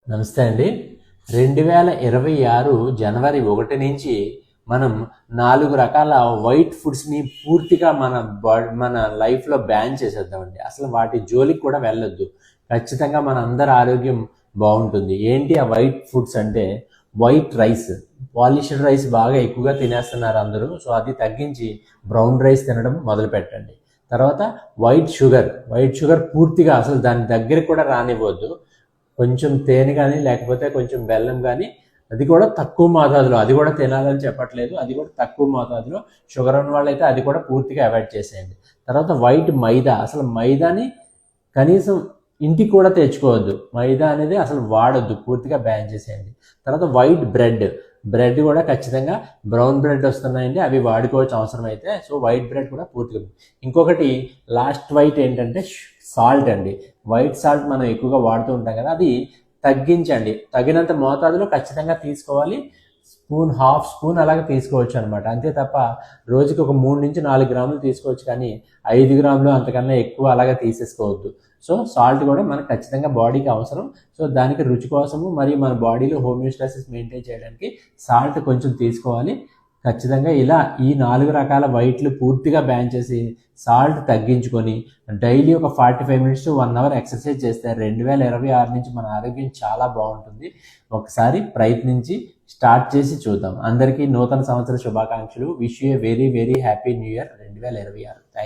నమస్తే అండి. 2026 జనవరి 1 నుంచి మనం 4 రకాల వైట్ ఫుడ్స్ని పూర్తిగా మన లైఫ్లో బ్యాన్ చేసేద్దామండి. అసలు వాటి జోలికి కూడా వెళ్ళొద్దు. ఖచ్చితంగా మన అందరి ఆరోగ్యం బాగుంటుంది. ఏంటి ఆ వైట్ ఫుడ్స్ అంటే వైట్ రైస్, పాలిష్డ్ రైస్ బాగా ఎక్కువగా తినేస్తున్నారు అందరూ. సో అది తగ్గించి బ్రౌన్ రైస్ తినడం మొదలు పెట్టండి. తర్వాత వైట్ షుగర్ పూర్తిగా అసలు దాని దగ్గరికి కూడా రానివ్వద్దు. కొంచెం తేనె కానీ లేకపోతే కొంచెం బెల్లం కానీ, అది కూడా తక్కువ మోతాదులో, అది కూడా తినాలని చెప్పట్లేదు, అది కూడా తక్కువ మోతాదులో. షుగర్ ఉన్న వాళ్ళైతే అది కూడా పూర్తిగా అవాయిడ్ చేసేయండి. తర్వాత వైట్ మైదా, అసలు మైదాని కనీసం ఇంటికి కూడా తెచ్చుకోవద్దు. మైదా అనేది అసలు వాడొద్దు, పూర్తిగా బ్యాన్ చేసేయండి. తర్వాత వైట్ బ్రెడ్ కూడా ఖచ్చితంగా బ్రౌన్ బ్రెడ్ వస్తున్నాయండి, అవి వాడుకోవచ్చు అవసరమైతే. సో వైట్ బ్రెడ్ కూడా పూర్తిగా. ఇంకొకటి లాస్ట్ వైట్ ఏంటంటే సాల్ట్ అండి. వైట్ సాల్ట్ మనం ఎక్కువగా వాడుతూ ఉంటాం కదా, అది తగ్గించండి. తగినంత మోతాదులో ఖచ్చితంగా తీసుకోవాలి. హాఫ్ స్పూన్ అలాగే తీసుకోవచ్చు అనమాట. అంతే తప్ప రోజుకి ఒక 3 నుంచి 4 గ్రాములు తీసుకోవచ్చు, కానీ 5 గ్రాములు అంతకన్నా ఎక్కువ అలాగే తీసేసుకోవద్దు. సో సాల్ట్ కూడా మనకు ఖచ్చితంగా బాడీకి అవసరం. సో దానికి రుచి కోసము మరియు మన బాడీలో హోమియోస్టాసిస్ మెయింటైన్ చేయడానికి సాల్ట్ కొంచెం తీసుకోవాలి. ఖచ్చితంగా ఇలా ఈ 4 రకాల వైట్లు పూర్తిగా బ్యాన్ చేసి సాల్ట్ తగ్గించుకొని డైలీ ఒక 45 మినిట్స్ టు 1 అవర్ ఎక్సర్సైజ్ చేస్తే 2026 నుంచి మన ఆరోగ్యం చాలా బాగుంటుంది. ఒకసారి ప్రయత్నించి స్టార్ట్ చేసి చూద్దాం. అందరికీ నూతన సంవత్సర శుభాకాంక్షలు. Wish you a very very happy new year 2026. Thank